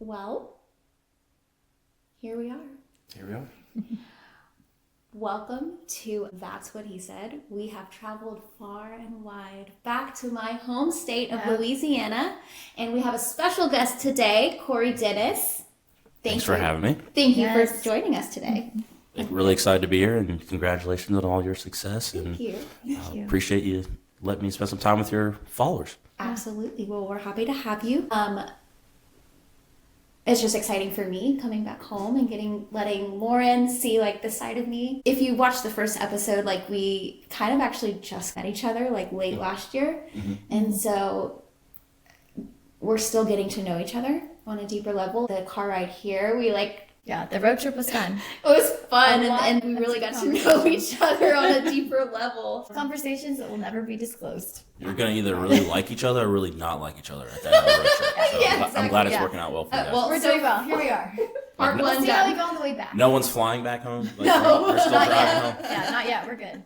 Well, here we are. Here we are. Welcome to That's What He Said. We have traveled far and wide back to my home state of Louisiana, and we have a special guest today, Cory Dennis. Thanks for having me. Thank you for joining us today. Really excited to be here, and congratulations on all your success. Thank you. Thank you. Appreciate you letting me spend some time with your followers. Absolutely. Well, we're happy to have you. It's just exciting for me coming back home and letting Lauren see like the side of me. If you watched the first episode, like we kind of actually just met each other like late last year. Mm-hmm. And so we're still getting to know each other on a deeper level. The car ride here, the road trip was fun. It was fun, and we really got to know each other on a deeper level. Conversations that will never be disclosed. You're going to either really like each other or really not like each other at the end of the road trip. So Yeah, exactly. I'm glad it's working out well for you guys. We're doing well. Here we are. Part We'll one see how we done. go on the way back. No one's flying back home? Like, No, we're still not driving yet. home? Yeah, not yet. We're good.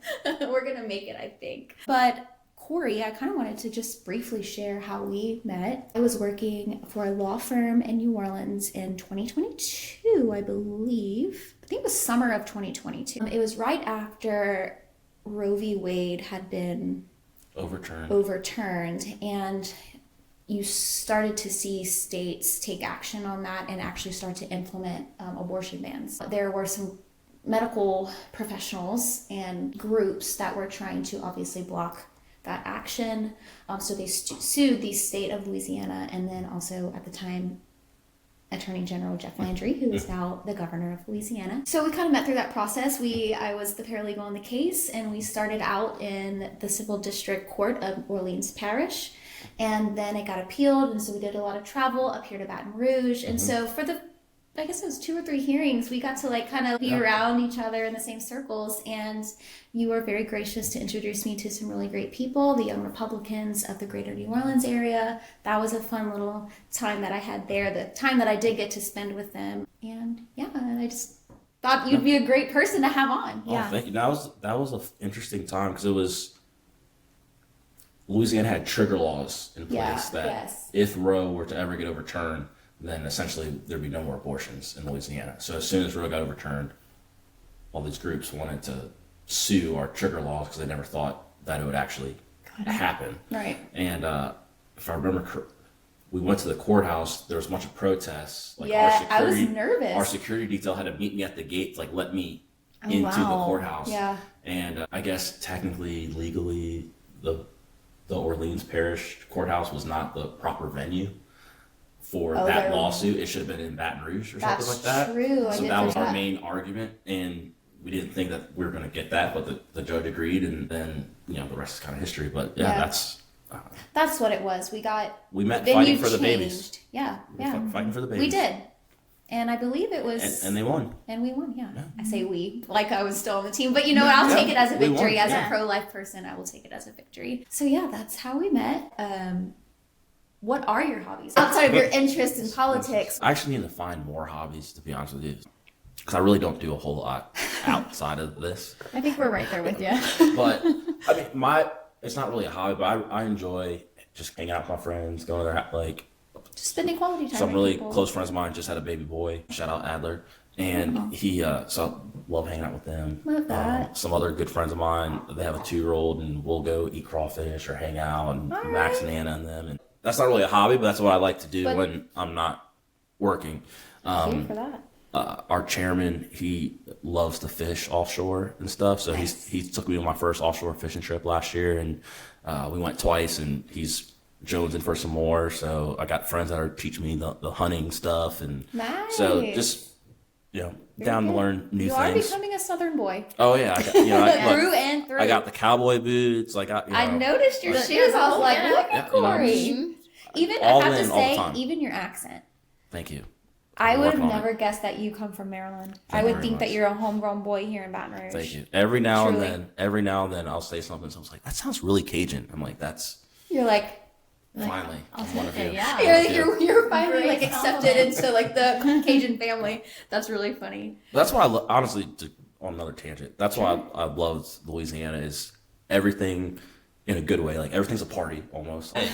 We're gonna make it, I think. But Cory, I kind of wanted to just briefly share how we met. I was working for a law firm in New Orleans in 2022, I believe. I think it was summer of 2022. It was right after Roe v. Wade had been overturned, and you started to see states take action on that and actually start to implement abortion bans. There were some medical professionals and groups that were trying to obviously block that action. So they sued the state of Louisiana, and then also at the time, Attorney General Jeff Landry, who is now the governor of Louisiana. So we kind of met through that process. I was the paralegal on the case, and we started out in the Civil District Court of Orleans Parish, and then it got appealed, and so we did a lot of travel up here to Baton Rouge. And so for I guess it was 2 or 3 hearings, we got to like kind of be around each other in the same circles, and you were very gracious to introduce me to some really great people, the young Republicans of the greater New Orleans area. That was a fun little time that I had there, the time that I did get to spend with them. And I just thought you'd be a great person to have on. Oh, thank you. That was an interesting time because Louisiana had trigger laws in place that if Roe were to ever get overturned, then essentially there'd be no more abortions in Louisiana. So as soon as Roe got overturned, all these groups wanted to sue our trigger laws because they never thought that it would actually happen. Right. And if I remember, we went to the courthouse. There was a bunch of protests. I was nervous. Our security detail had to meet me at the gate, to, let me into the courthouse. Yeah. And I guess technically, legally, the Orleans Parish courthouse was not the proper venue for that lawsuit. It should have been in Baton Rouge or something like that. That's true. So that was our main argument, and we didn't think that we were going to get that, but the judge agreed, and then the rest is kind of history. But that's what it was. We met fighting for the babies. Yeah, fighting for the babies. We did, and I believe it was, and they won. And we won. Yeah. I say we, like I was still on the team, but I'll take it as a victory. As a pro-life person, I will take it as a victory. So that's how we met. What are your hobbies outside of your interest in politics? I actually need to find more hobbies, to be honest with you, because I really don't do a whole lot outside of this. I think we're right there with you. But I mean, it's not really a hobby, but I enjoy just hanging out with my friends, going to just spending quality time. Some really close friends of mine just had a baby boy. Shout out Adler, and he so I love hanging out with them. Love that. Some other good friends of mine, they have a 2-year-old, and we'll go eat crawfish or hang out, and Max and Anna and them. And that's not really a hobby, but that's what I like to do when I'm not working. Thank you for that. Our chairman, he loves to fish offshore and stuff, so he took me on my first offshore fishing trip last year, and we went twice, and he's jonesing for some more. So I got friends that are teaching me the hunting stuff, and so just down to learn new things. You are becoming a Southern boy. Oh yeah, Through and through. I got the cowboy boots. I noticed your shoes. I was like, look at Cory. Even I have to say, even your accent. Thank you. I would have never guessed that you come from Maryland. I would think that you're a homegrown boy here in Baton Rouge. Thank you. Every now and then, I'll say something. Someone's like, "That sounds really Cajun." I'm like, You're like. Finally, one of you. Yeah. You're finally accepted into the Cajun family. That's really funny. That's why honestly, on another tangent, that's why I love Louisiana is everything in a good way. Like everything's a party almost. Hey,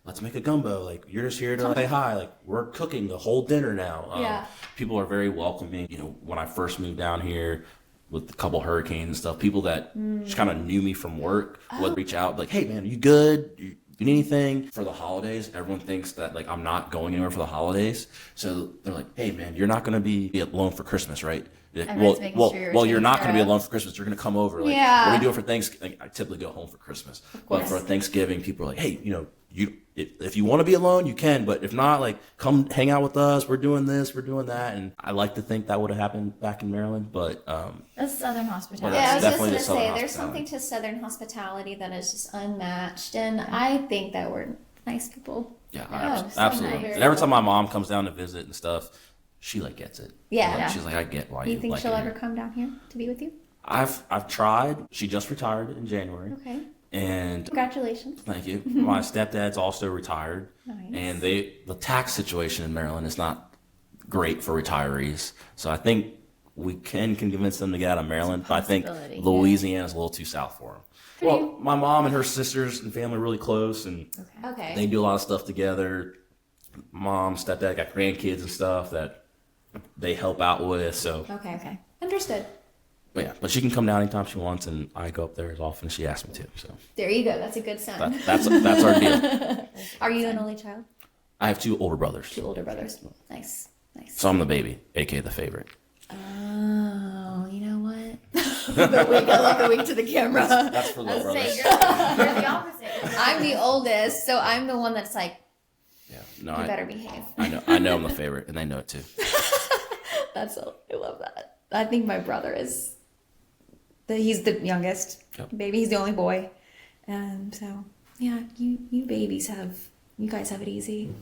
let's make a gumbo. Like, you're just here to say hi. Like, we're cooking the whole dinner now. Yeah. People are very welcoming. You know, when I first moved down here with a couple hurricanes and stuff, people that just kind of knew me from work would reach out like, hey man, you good? You need anything? For the holidays, everyone thinks that like I'm not going anywhere for the holidays. So they're like, hey man, you're not going to be alone for Christmas, right? Like, Everyone's making sure you're you're taken not care going to be of. alone for Christmas. You're going to come over. Like, Yeah. what do you do for Thanksgiving? Like, I typically go home for Christmas. But course. for Thanksgiving, people are like, hey, you know, if you want to be alone, you can. But if not, like, come hang out with us. We're doing this. We're doing that. And I like to think that would have happened back in Maryland. But That's Southern hospitality. Yeah, I was just definitely going to the Southern say, there's hospitality. something to Southern hospitality that is just unmatched, and I think that we're nice people. yeah, Oh, so absolutely. nice. And every time my mom comes down to visit and stuff, she like gets it. Yeah. Like, she's like, I get why Do you you think like she'll it ever here. come down here to be with you? I've tried. She just retired in January. Okay. And Congratulations. thank you. My stepdad's also retired. Nice. And the tax situation in Maryland is not great for retirees. So I think we can convince them to get out of Maryland. But I think possibility, yeah. Louisiana's a little too south for them. Well, my mom and her sisters and family are really close, and Okay. they do a lot of stuff together. Mom, stepdad got grandkids and stuff that they help out with. So, Okay. Understood. but yeah, but she can come down anytime she wants, and I go up there as often as she asks me to. So There you go. That's a good sign. that's our deal. Are you an only child? I have two older brothers, Two older brothers. Nice. so I'm the baby, aka the favorite. Oh, you know what? I love the wink to the camera. That's for little brothers. You're the opposite. I'm the oldest, so I'm the one that's like, Yeah, no, you better behave. I know I'm the favorite, and they know it too. I love that. I think my brother is he's the youngest Yep. baby. He's the only boy. So yeah, you guys have it easy.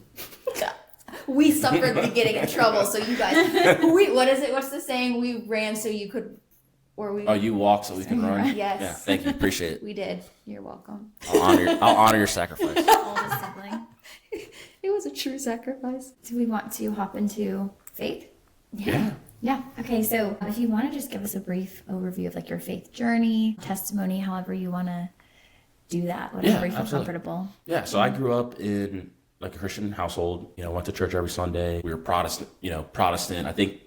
We suffered the getting in trouble, so you guys what's the saying? We ran so you could, or we Oh, you walk so we can run. Yes. Yeah, thank you, appreciate it. we did. You're welcome. I'll honor your sacrifice. Oldest sibling. It was a true sacrifice. Do we want to hop into faith? Yeah. Yeah. Okay. So if you want to just give us a brief overview of like your faith journey, testimony, however you want to do that, whatever Yeah, you feel absolutely. comfortable. Yeah, so I grew up in like a Christian household. You know, went to church every Sunday. We were Protestant. I think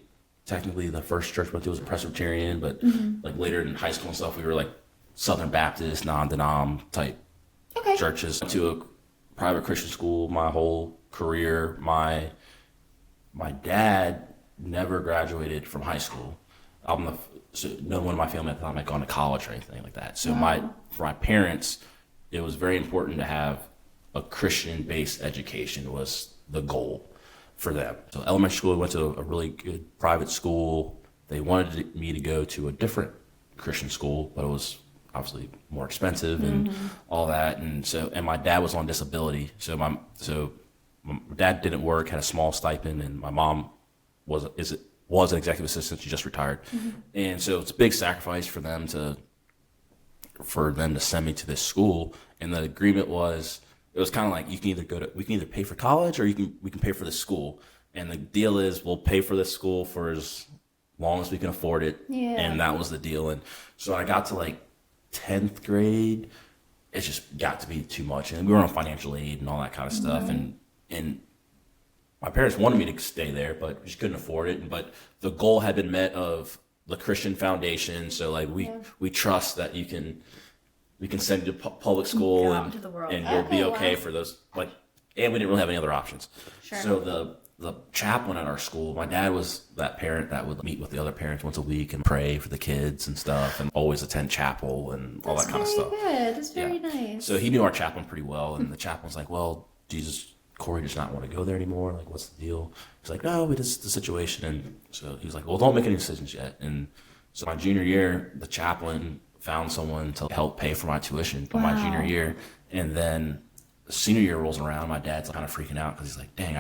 technically the first church we went to was a Presbyterian, but like later in high school and stuff, we were like Southern Baptist, non-denom type Okay. churches. Went to a private Christian school my whole career. My dad never graduated from high school. So no one in my family at the time had gone to college or anything like that. So for my parents, it was very important to have a Christian-based education was the goal for them. So elementary school, I went to a really good private school. They wanted me to go to a different Christian school, but it was obviously more expensive and all that. And my dad was on disability. So my dad didn't work, had a small stipend, and my mom was an executive assistant. She just retired. And so it's a big sacrifice for them to send me to this school. And the agreement was, it was kind of like, we can either pay for college or we can pay for the school. And the deal is we'll pay for this school for as long as we can afford it. Yeah. And that was the deal. And so I got to like 10th grade, it just got to be too much. And we were on financial aid and all that kind of stuff. And my parents wanted me to stay there, but we just couldn't afford it. But the goal had been met of the Christian Foundation. So like we trust that we can send you to public school Go out and into the world. and you'll be Okay, okay wow. for those. Like, and we didn't really have any other options. Sure. So the chaplain at our school, my dad was that parent that would meet with the other parents once a week and pray for the kids and stuff, and always attend chapel and all that kind of stuff. Good. That's very Yeah. nice. So he knew our chaplain pretty well, and the chaplain's like, well, Cory does not want to go there anymore. Like, what's the deal? He's like, no, it is the situation. And so he's like, well, don't make any decisions yet. And so my junior year, the chaplain found someone to help pay for my tuition for my junior year. And then the senior year rolls around, my dad's kind of freaking out because he's like, dang,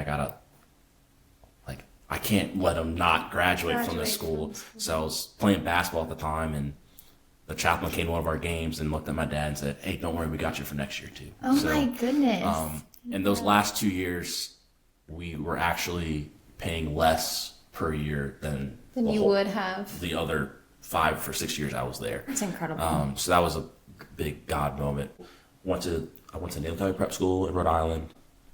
I can't let him not graduate from this school. So I was playing basketball at the time, and the chaplain came to one of our games and looked at my dad and said, hey, don't worry, we got you for next year too. Oh So, my goodness. in those last 2 years, we were actually paying less per year than you would have. the other 5 or 6 years I was there. That's incredible. So that was a big God moment. I went to Naval County Prep School in Rhode Island.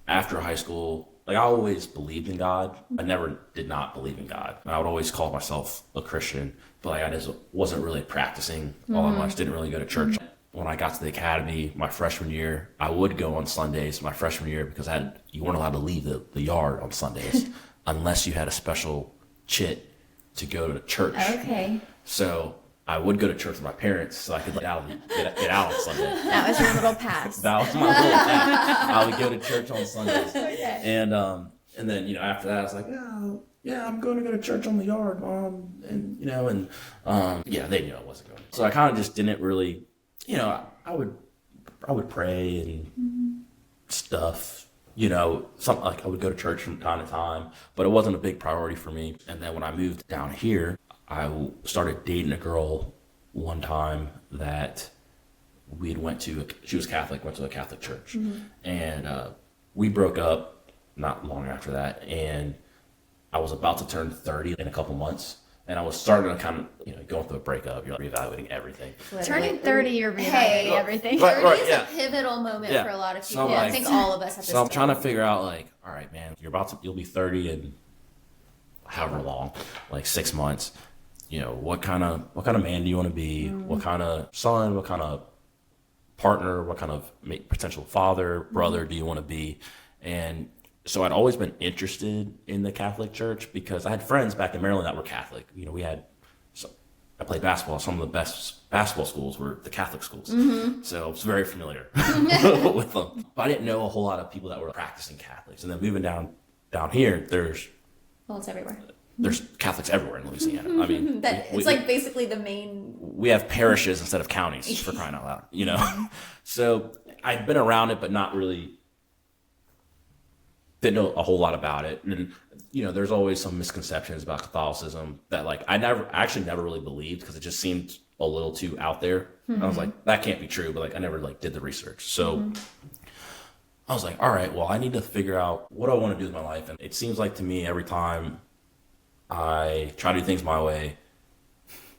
after high school, like I always believed in God. I never did not believe in God. I would always call myself a Christian, but like I just wasn't really practicing all that much, didn't really go to church. When I got to the academy my freshman year, I would go on Sundays my freshman year because you weren't allowed to leave the yard on Sundays unless you had a special chit to go to church. Okay. So I would go to church with my parents so I could get out on Sunday. That was your little pass. That was my little thing. I would go to church on Sundays. Okay. And then, after that I was like, yeah, I'm going to go to church on the yard, Mom. And, they knew I wasn't going. So I kind of just didn't really, I would pray and stuff, something like I would go to church from time to time, but it wasn't a big priority for me. And then when I moved down here, I started dating a girl one time that she was Catholic, went to a Catholic church. And we broke up not long after that. And I was about to turn 30 in a couple months. And I was starting to kind of, going through a breakup, you're reevaluating everything. Turning 30, you're reevaluating everything. 30 is a pivotal moment for a lot of people. I think all of us at this So I'm trying to figure out, all right, man, you'll be 30 in however long, like 6 months. What kind of man do you want to be? What kind of son? What kind of partner? What kind of potential father, brother do you want to be? And so I'd always been interested in the Catholic Church because I had friends back in Maryland that were Catholic. I played basketball. Some of the best basketball schools were the Catholic schools. So I was very familiar with them. But I didn't know a whole lot of people that were practicing Catholics. And then moving down here, it's everywhere. There's Catholics everywhere in Louisiana. I mean, it's like basically the main. We have parishes instead of counties, for crying out loud, So I've been around it, but not really. Didn't know a whole lot about it, and there's always some misconceptions about Catholicism that I actually never really believed because it just seemed a little too out there. I was like, that can't be true, but I never did the research. So I was like, all right, well, I need to figure out what I want to do with my life, and it seems like to me every time I try to do things my way,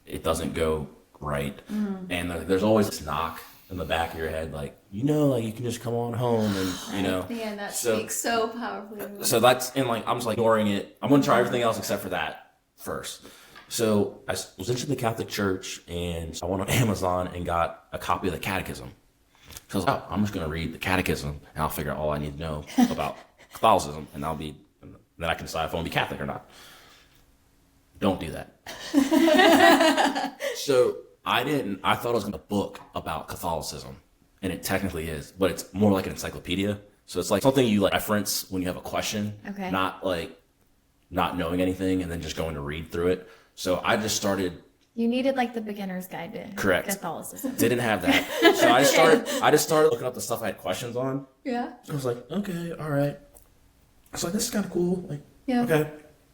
it doesn't go right. And there's always this knock in the back of your head, you can just come on home and, Man, that speaks so powerfully. So that's, and I'm just ignoring it. I'm going to try everything else except for that first. So I was interested in the Catholic Church and I went on Amazon and got a copy of the Catechism. So I was like, I'm just going to read the Catechism and I'll figure out all I need to know about Catholicism and then I can decide if I want to be Catholic or not. Don't do that. So I thought it was a book about Catholicism, and it technically is, but it's more like an encyclopedia. So it's something you reference when you have a question, not not knowing anything and then just going to read through it. So I just started. You needed the beginner's guide to Catholicism. Didn't have that. So I just started looking up the stuff I had questions on. Yeah. I was like, okay, all right. I was like, this is kind of cool. Yeah. Okay.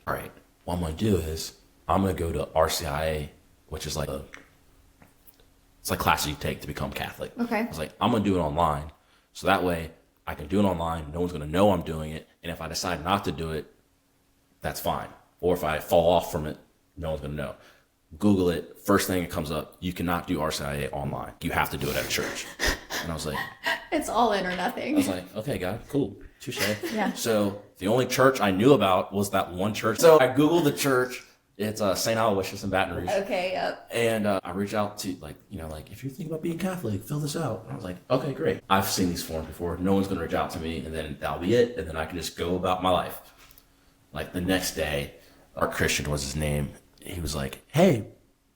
All right. What I'm going to do is I'm going to go to RCIA, which is it's classes you take to become Catholic. Okay. I was like, I'm going to do it online. So that way I can do it online. No one's going to know I'm doing it. And if I decide not to do it, that's fine. Or if I fall off from it, no one's going to know. Google it. First thing that comes up, you cannot do RCIA online. You have to do it at a church. And I was like, it's all in or nothing. I was like, okay, God, cool. Touche. Yeah. So the only church I knew about was that one church. So I Googled the church. It's St. Aloysius in Baton Rouge. Okay, yep. And I reached out to if you're thinking about being Catholic, fill this out. And I was like, okay, great. I've seen these forms before. No one's going to reach out to me, and then that'll be it. And then I can just go about my life. The next day, our Christian was his name. He was like, hey,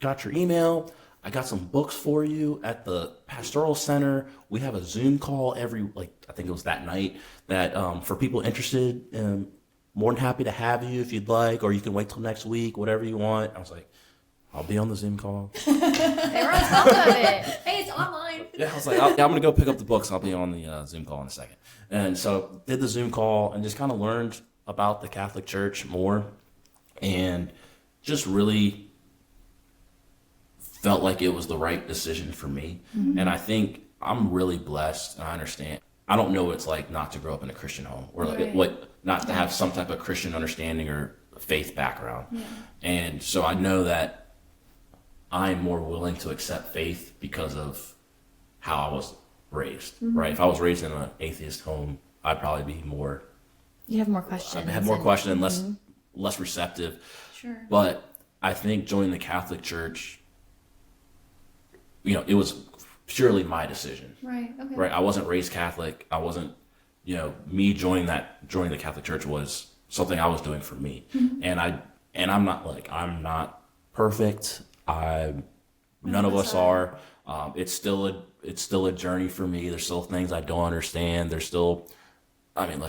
got your email. I got some books for you at the pastoral center. We have a Zoom call every, I think it was that night, that for people interested, more than happy to have you if you'd like, or you can wait till next week, whatever you want. I was like, I'll be on the Zoom call. They were on top of it. Hey, it's online. Yeah, I was like, I'm going to go pick up the books. I'll be on the Zoom call in a second. And so did the Zoom call and just kind of learned about the Catholic Church more and just really felt like it was the right decision for me. And I think I'm really blessed, and I understand. I don't know what it's like not to grow up in a Christian home or not to have some type of Christian understanding or faith background. Yeah. And so I know that I'm more willing to accept faith because of how I was raised, right? If I was raised in an atheist home, I'd probably be more. You have more questions. I have more questions and less receptive. Sure. But I think joining the Catholic Church, it was purely my decision. Right. Okay. Right. I wasn't raised Catholic. I wasn't, me joining the Catholic Church was something I was doing for me. And I'm not perfect. None of us are. It's still a journey for me. There's still things I don't understand. There's still, I'm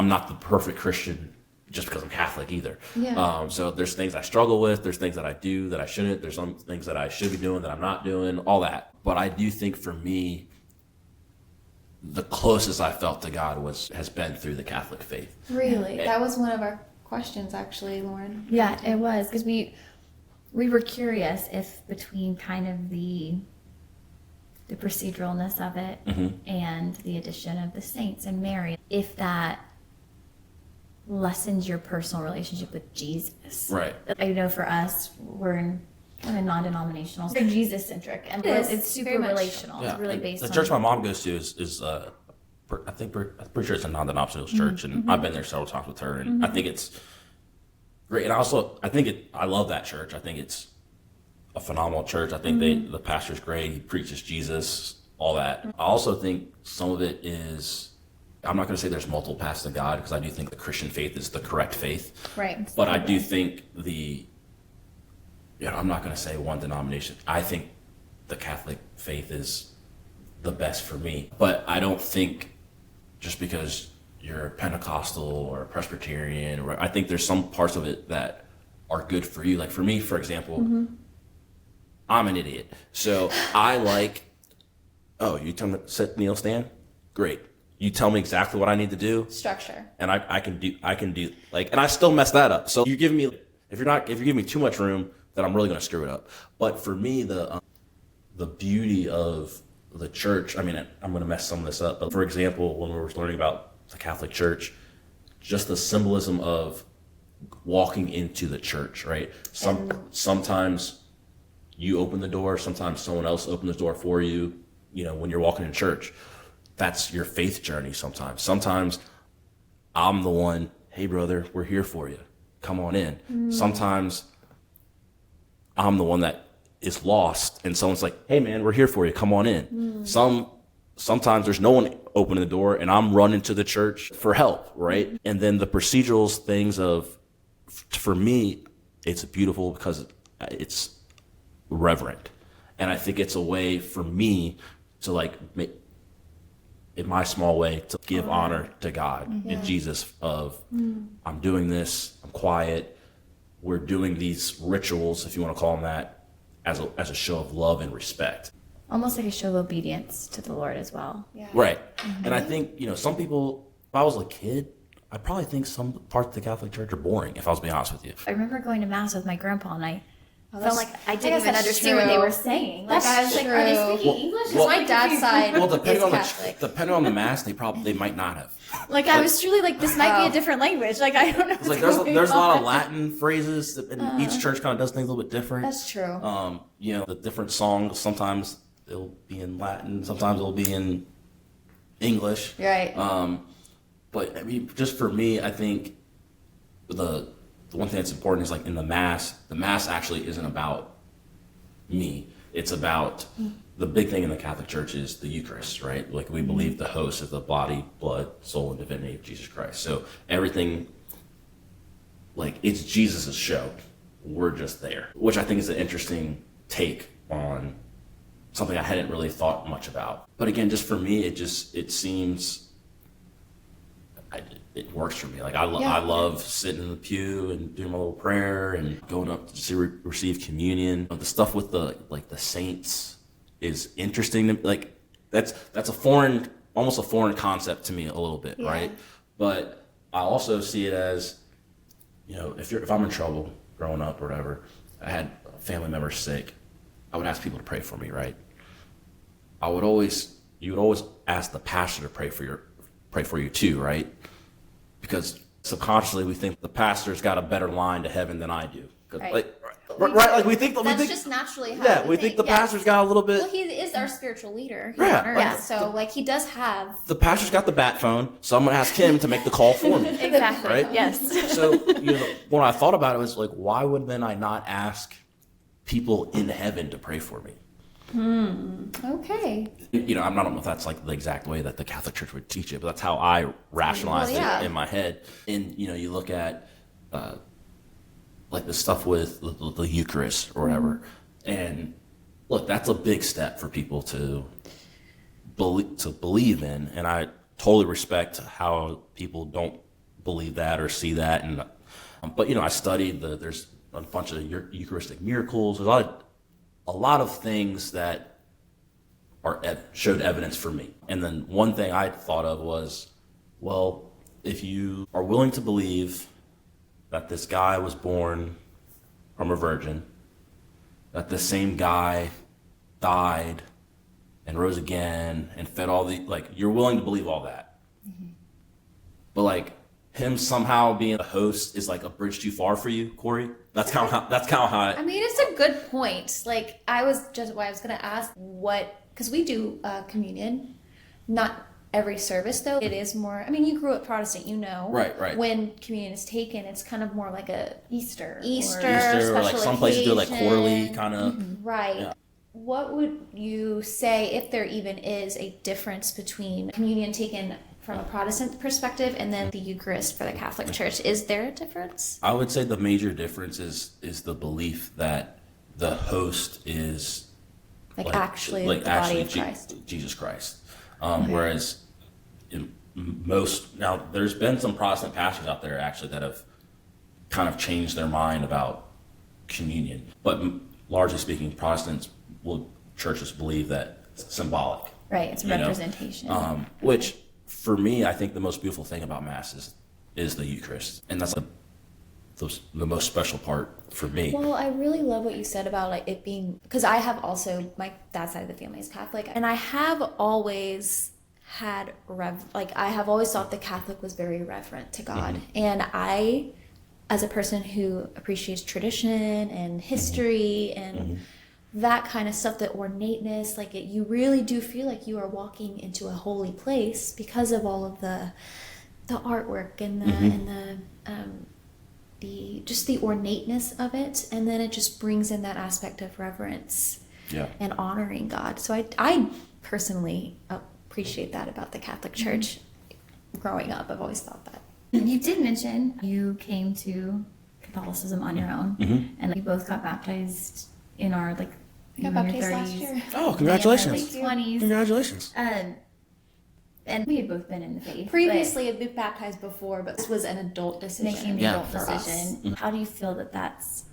not the perfect Christian just because I'm Catholic either. Yeah. So there's things I struggle with. There's things that I do that I shouldn't. There's some things that I should be doing that I'm not doing, all that. But I do think for me, the closest I felt to God has been through the Catholic faith. Really? That was one of our questions, actually, Lauren. Yeah, it was, because we were curious if between kind of the proceduralness of it and the addition of the saints and Mary, if that lessens your personal relationship with Jesus. Right. I know for us, we're in kind of non-denominational, very Jesus-centric, and it's super very much. relational. Yeah. It's really based the on church my mom goes to is I'm pretty sure it's a non-denominational church, and I've been there several times with her, and I think it's great. And also, I love that church. I think it's a phenomenal church. I think the pastor's great. He preaches Jesus, all that. I also think some of it is, I'm not going to say there's multiple paths to God, because I do think the Christian faith is the correct faith. Right. But I do think I'm not going to say one denomination. I think the Catholic faith is the best for me. But I don't think just because you're a Pentecostal or a Presbyterian, I think there's some parts of it that are good for you. Like for me, for example, I'm an idiot. So I you tell me to sit, kneel, stand? Great. You tell me exactly what I need to do. Structure. And I can do and I still mess that up. So if you give me too much room, then I'm really going to screw it up. But for me, the beauty of the church, I'm going to mess some of this up. But for example, when we were learning about the Catholic Church, just the symbolism of walking into the church, right? Sometimes you open the door, sometimes someone else opens the door for you, when you're walking in church. That's your faith journey sometimes. Sometimes I'm the one, hey brother, we're here for you. Come on in. Sometimes I'm the one that is lost and someone's like, hey man, we're here for you. Come on in. Sometimes there's no one opening the door and I'm running to the church for help, right? And then the procedural things for me, it's beautiful because it's reverent. And I think it's a way for me to in my small way, to give honor to God and Jesus of, I'm doing this, I'm quiet, we're doing these rituals, if you want to call them that, as a show of love and respect. almost like a show of obedience to the Lord as well. Yeah. Right. And I think, some people, if I was a kid, I probably think some parts of the Catholic Church are boring, if I was being honest with you. I remember going to Mass with my grandpa, and I felt that's- like I I didn't guess even that's understand what they true. were saying. That's I was like, are they true. speaking English? Because my dad's side Well, is Catholic. depending on the Mass, they might not have. Like, I was truly like, this might be a different language. Like, I don't know. It's like there's a lot of Latin phrases, and each church kind of does things a little bit different. That's true. The different songs, sometimes they'll be in Latin, sometimes they'll be in English. Right. But I mean, just for me, I think the one thing that's important is like in the Mass actually isn't about me. It's about the big thing in the Catholic Church is the Eucharist, right? Like we believe the host is the body, blood, soul, and divinity of Jesus Christ. So everything, like it's Jesus' show. We're just there, which I think is an interesting take on something I hadn't really thought much about. But again, just for me, it seems it works for me. Like I love sitting in the pew and doing my little prayer and going up to receive communion. The stuff with the saints is interesting to me. Like that's almost a foreign concept to me a little bit, right? But I also see it as, if I'm in trouble growing up or whatever, I had a family member sick, I would ask people to pray for me, right? You would always ask the pastor to pray for you too, right? Because subconsciously we think the pastor's got a better line to heaven than I do. Right. right? Like we think that's we think just naturally how we think the pastor's got a little bit. Well, he is our spiritual leader. Yeah. So like he does have. The pastor's got the bat phone, so I'm gonna ask him to make the call for me. Exactly. Right? Yes. So when I thought about it, was like, why would then I not ask people in heaven to pray for me? Okay. I don't know if that's like the exact way that the Catholic Church would teach it, but that's how I rationalized it in my head. And you look at like the stuff with the Eucharist or whatever, and look, that's a big step for people to believe in, and I totally respect how people don't believe that or see that. And but I studied there's a bunch of Eucharistic miracles. There's a lot of things that showed evidence for me. And then one thing I thought of was, well, if you are willing to believe that this guy was born from a virgin, that the same guy died and rose again and fed all you're willing to believe all that. Mm-hmm. But like him somehow being a host is like a bridge too far for you, Cory? That's kind of how I mean, it's a good point. Like I was going to ask because we do communion, not every service though. It is more, I mean, you grew up Protestant, Right. When communion is taken, it's kind of more like a Easter or like some places do it like quarterly kind of. Mm-hmm. Right. Yeah. What would you say, if there even is a difference between communion taken from a Protestant perspective and then the Eucharist for the Catholic Church? Is there a difference? I would say the major difference is the belief that the host is actually the body of Christ. Jesus Christ. Whereas now there's been some Protestant pastors out there actually that have kind of changed their mind about communion. But largely speaking, churches believe that it's symbolic. Right, it's a representation. Which, for me, I think the most beautiful thing about Mass is the Eucharist. And that's the most special part for me. Well, I really love what you said about it being, because I have also, my dad's side of the family is Catholic, and I have always had I have always thought the Catholic was very reverent to God. Mm-hmm. And I, as a person who appreciates tradition and history and that kind of stuff, the ornateness, you really do feel like you are walking into a holy place because of all of the artwork and the ornateness of it, and then it just brings in that aspect of reverence and honoring God. So I personally appreciate that about the Catholic Church. Growing up, I've always thought that. You did mention you came to Catholicism on your own, and you both got baptized in our got baptized last year. Oh, congratulations! Late 20s. Congratulations! And we had both been in the faith. Previously, had been baptized before, but this was an adult decision. Making the adult decision. How do you feel that that's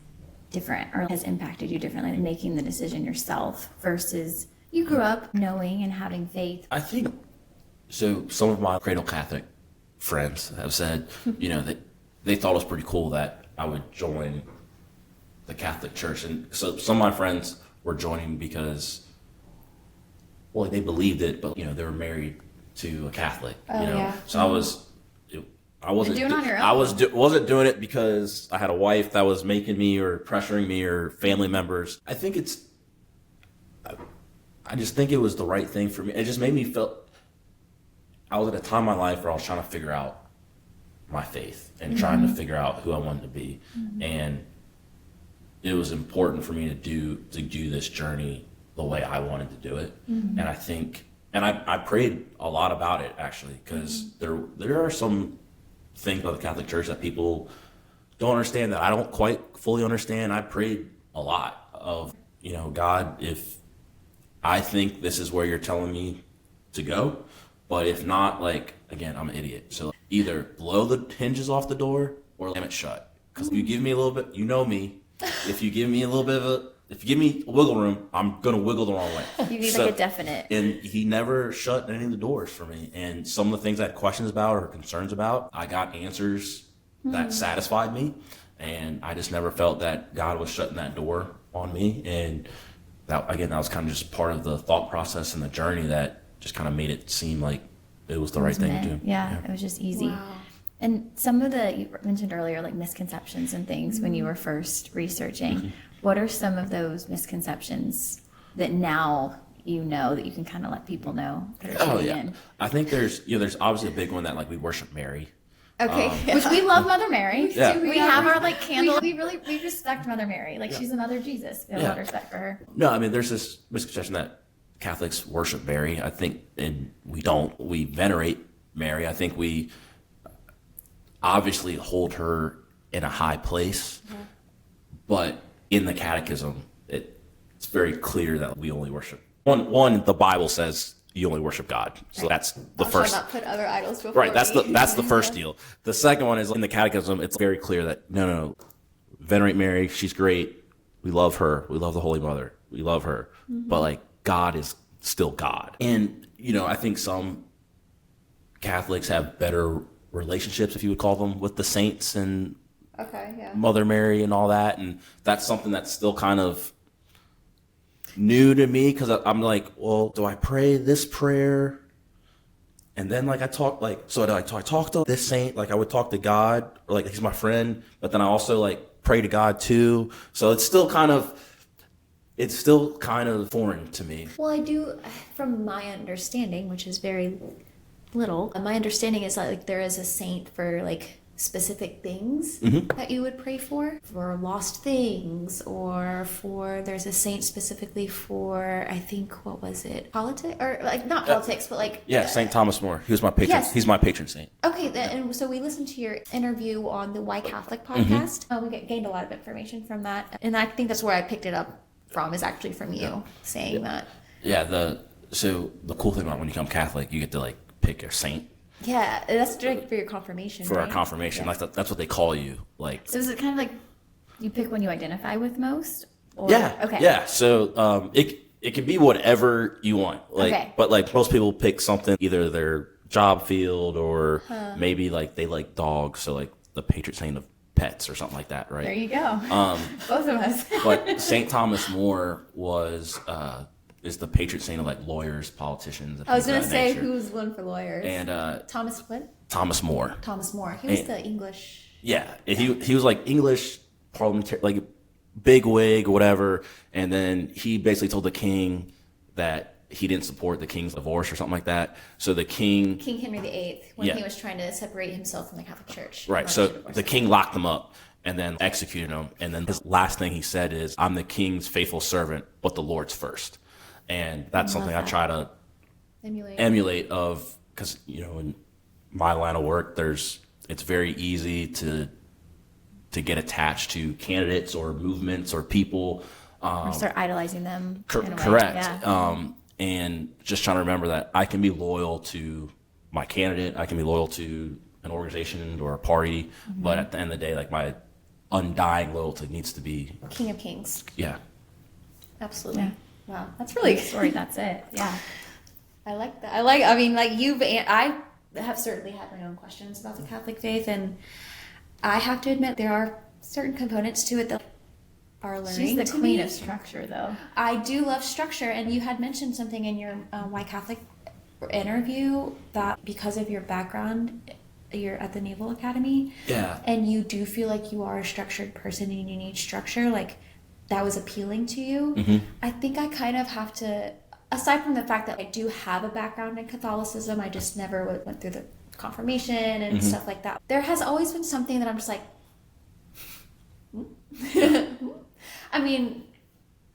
different, or has impacted you differently, making the decision yourself versus you grew up knowing and having faith? I think so. Some of my cradle Catholic friends have said, that they thought it was pretty cool that I would join the Catholic Church, and so some of my friends were joining because, well, they believed it, but they were married to a Catholic. So I wasn't doing it on your own. I wasn't doing it because I had a wife that was making me or pressuring me or family members. I think I just think it was the right thing for me. It just made me feel. I was at a time in my life where I was trying to figure out my faith and trying to figure out who I wanted to be, and it was important for me to do this journey the way I wanted to do it. And I think, and I prayed a lot about it actually, because there are some things about the Catholic Church that people don't understand, that I don't quite fully understand. I prayed a lot of, God, if I think this is where you're telling me to go, but if not, again, I'm an idiot. So either blow the hinges off the door or slam it shut. Because if you give me a little bit, me, if you give me a little bit of if you give me wiggle room, I'm going to wiggle the wrong way. You need a definite. And he never shut any of the doors for me. And some of the things I had questions about or concerns about, I got answers that satisfied me. And I just never felt that God was shutting that door on me. And that was kind of just part of the thought process and the journey that just kind of made it seem like it was the right thing to do. Yeah, it was just easy. Wow. And some of you mentioned earlier, misconceptions and things when you were first researching. What are some of those misconceptions that now you know that you can kind of let people know that are tuning in? I think there's obviously a big one that like we worship Mary. Okay. Which we love Mother Mary. Yeah. We have our like candle. We respect Mother Mary. Like she's the mother of Jesus. We have a lot of respect for her. No, I mean there's this misconception that Catholics worship Mary. I think, and we don't. We venerate Mary. I think we obviously hold her in a high place, but in the Catechism, it's very clear that we only worship one. The Bible says you only worship God, so that's the first. Shall not put other idols before Right, that's the first deal. The second one is in the Catechism. It's very clear that no, venerate Mary. She's great. We love her. We love the Holy Mother. We love her. But like God is still God, and I think some Catholics have better relationships, if you would call them, with the saints and Mother Mary and all that, and that's something that's still kind of new to me because I'm like, well, do I pray this prayer? And then like I talk like, so do I talk to this saint? Like I would talk to God, or like he's my friend, but then I also like pray to God too. So it's still kind of foreign to me. Well, I do, from my understanding, which is very little, my understanding is that like there is a saint for like specific things that you would pray for lost things, or there's a saint specifically for, I think, what was it, politics, or like not politics, but like Saint Thomas More. He was my patron. Yes. He's my patron saint. Okay, and so we listened to your interview on the Why Catholic podcast. We gained a lot of information from that, and I think that's where I picked it up from, is actually from you saying that. Yeah, so the cool thing about when you become Catholic, you get to like pick your saint. Yeah, that's like for your confirmation. For right? our confirmation, like that's what they call you. Like, So is it kind of like you pick one you identify with most? Or? yeah, Okay. yeah. So it can be whatever you want. Like, Okay. but like most people pick something, either their job field or maybe like they like dogs, so like the patron saint of pets or something like that, right? There you go. Both of us. But Saint Thomas More is the patron saint of like lawyers, politicians. And I was things going of to that say nature. who's one for lawyers. And Thomas what? Thomas More. Thomas More. He was the English. Yeah, he was like English parliamentary, like big wig or whatever, and then he basically told the king that he didn't support the king's divorce or something like that. So the king Henry VIII, when he was trying to separate himself from the Catholic Church. right. So the king locked him up and then executed him. And then his last thing he said is, "I'm the king's faithful servant, but the Lord's first." And that's something I try to emulate of, because in my line of work, it's very easy to get attached to candidates or movements or people. Or start idolizing them. in a way. Correct. Yeah. And just trying to remember that I can be loyal to my candidate, I can be loyal to an organization or a party, but at the end of the day, like my undying loyalty needs to be King of Kings. Yeah. Absolutely. Yeah. Wow, that's really Story. That's it. Yeah. I like that. I have certainly had my own questions about the Catholic faith, and I have to admit there are certain components to it that are learning. She's the to queen me. of structure, though. I do love structure, and you had mentioned something in your Why Catholic interview that because of your background, you're at the Naval Academy, and you do feel like you are a structured person and you need structure, like that was appealing to you. I think I kind of have to, aside from the fact that I do have a background in Catholicism, I just never went through the confirmation and stuff like that. There has always been something that I'm just like, I mean,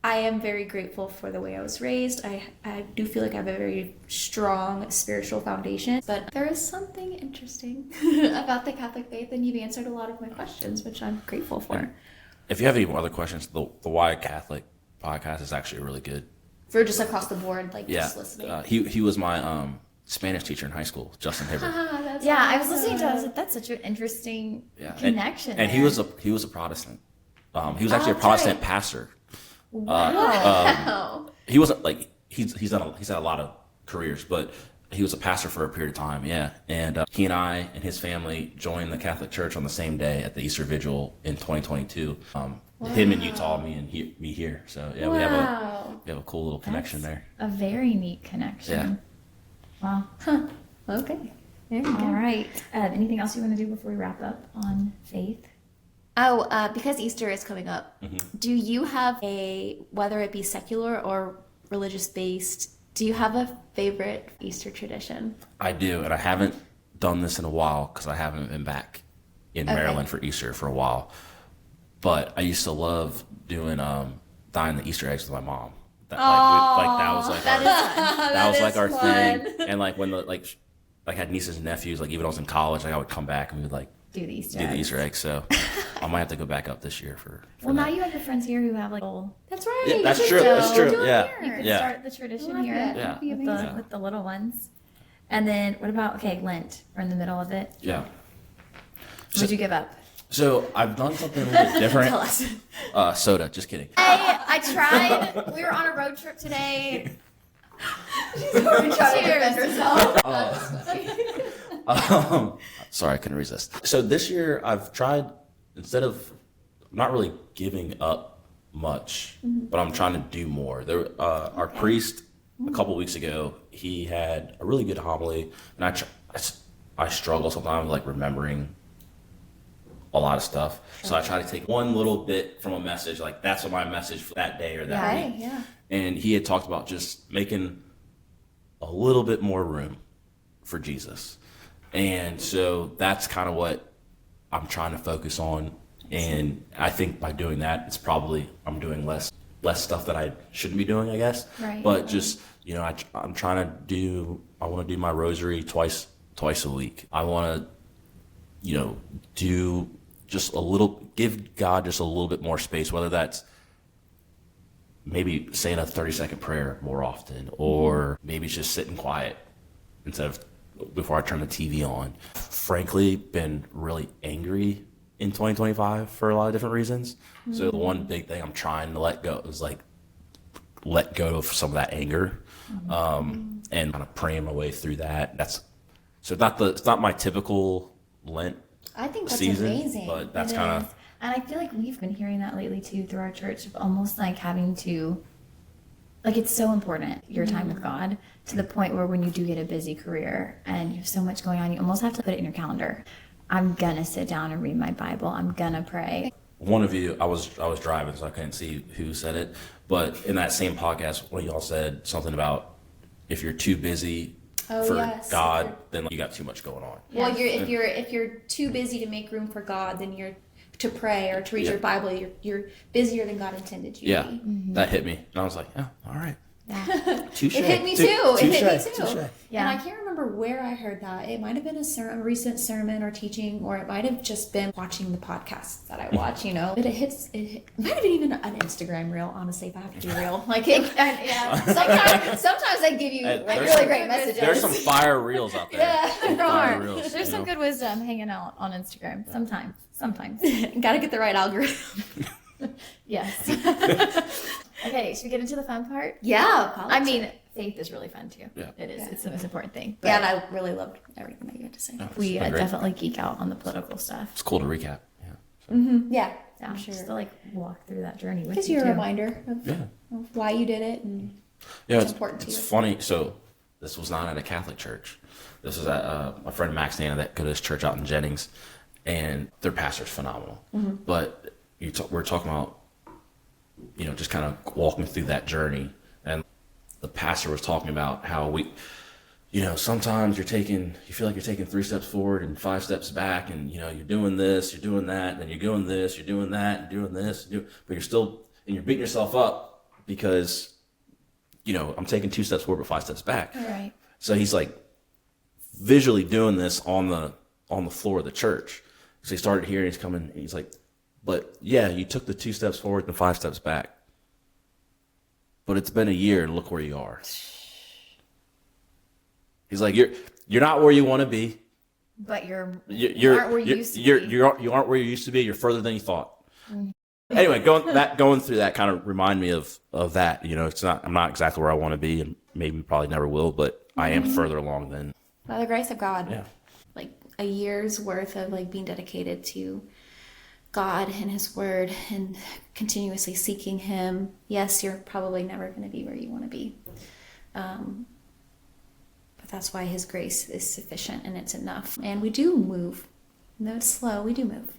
I am very grateful for the way I was raised. I do feel like I have a very strong spiritual foundation, but there is something interesting about the Catholic faith, and you've answered a lot of my questions, which I'm grateful for. If you have any other questions, the Why Catholic podcast is actually really good. For just across the board, like just listening. He was my Spanish teacher in high school, Justin Hibbert. Yeah, I was listening to it. I was like, that's such an interesting connection. And he was a Protestant. He was actually a Protestant pastor. Wow. He wasn't like he's had a lot of careers, but he was a pastor for a period of time. Yeah, and he and I and his family joined the Catholic Church on the same day at the Easter Vigil in 2022. Him in Utah, me here. So yeah, we have a cool little connection there. A very neat connection. Yeah. Wow. Okay. There you go. All right. Anything else you want to do before we wrap up on faith? Because Easter is coming up, do you have whether it be secular or religious based, do you have a favorite Easter tradition? I do, and I haven't done this in a while because I haven't been back in Maryland for Easter for a while. But I used to love doing dyeing the Easter eggs with my mom. That was like our thing. And like when I had nieces and nephews, like even when I was in college, like I would come back and we would like Do the Easter do eggs. the Easter eggs. So I might have to go back up this year for Well, that. now you have your friends here who have like That's right. Yeah, you that's should true. go. That's true. Do it Yeah. here. You can Yeah. start the tradition Love here it. Yeah. with the little ones. And then what about, Lent? We're in the middle of it. Yeah. What would you give up? So I've done something a little bit different. Tell us. Soda. Just kidding. I tried. We were on a road trip today. She's already trying to defend herself. Sorry, I couldn't resist. So this year I've tried, instead of not really giving up much, but I'm trying to do more. Our priest a couple weeks ago, he had a really good homily, and I struggle sometimes like remembering a lot of stuff. So I try to take one little bit from a message, like that's what my message for that day or that week. Yeah. And he had talked about just making a little bit more room for Jesus. And so that's kind of what I'm trying to focus on. And I think by doing that, it's probably I'm doing less stuff that I shouldn't be doing, I guess. Right. But just, I'm trying to I want to do my rosary twice a week. I want to, do just give God just a little bit more space, whether that's maybe saying a 30-second prayer more often, or maybe just sitting quiet instead of before I turn the TV on. Frankly, been really angry in 2025 for a lot of different reasons. So the one big thing I'm trying to let go is like let go of some of that anger, and kind of praying my way through that. It's not my typical Lent I think that's season, amazing. but that's It kind is. of And I feel like we've been hearing that lately too through our church, of almost like having to, like, it's so important, your time with God, to the point where when you do get a busy career and you have so much going on, you almost have to put it in your calendar. I'm gonna sit down and read my Bible. I'm gonna pray. one of you. I was driving, so I couldn't see who said it, but in that same podcast, one of y'all said something about if you're too busy for yes. God, then you got too much going on. Well, if you're too busy to make room for God, then you're to pray or to read your Bible. You're busier than God intended you to be. That hit me, and I was like, "Oh, all right." Yeah. Touche. It hit me too. It hit me too. Touche. Yeah. And I can't remember where I heard that. It might have been a recent sermon or teaching, or it might have just been watching the podcasts that I watch. But it might have been even an Instagram reel. Honestly, if I have to be real, sometimes they give you There's really some- great messages. There's some fire reels out there. Yeah, Some there fire are. reels, There's some good wisdom hanging out on Instagram. Sometimes. Got to get the right algorithm. Yes. Okay, should we get into the fun part? Yeah, I mean, faith is really fun too. Yeah. It is. It's the most important thing. Yeah, and I really loved everything that you had to say. We It's been great. definitely geek out on the political stuff. It's cool to recap. Yeah. Yeah, Yeah, I'm sure. just to like walk through that journey with Gives you you a too. reminder of why you did it and Yeah, It's it's important to It's you. funny. So this was not at a Catholic church. This was at my friend Max Nana that go to this church out in Jennings, and their pastor's phenomenal. But we're talking about, just kind of walking through that journey, and the pastor was talking about how sometimes you feel like you're taking 3 steps forward and 5 steps back, and you're doing this, you're doing that, and then you're doing this, you're doing that, you're doing this, but you're beating yourself up because I'm taking 2 steps forward but 5 steps back. Right. So he's like visually doing this on the floor of the church. So he started here, and he's coming, and he's like, but yeah, you took the 2 steps forward and 5 steps back. But it's been a year, and look where you are. He's like, you're not where you want to be. But you You aren't where you used to be. you aren't where you used to be. You're further than you thought. Anyway, going through that kind of remind me of that. I'm not exactly where I want to be, and maybe probably never will, but I am further along than. by the grace of God. Yeah. Like a year's worth of being dedicated to God and His Word and continuously seeking Him. Yes, you're probably never going to be where you want to be. But that's why His grace is sufficient and it's enough. And we do move. Though it's slow, we do move.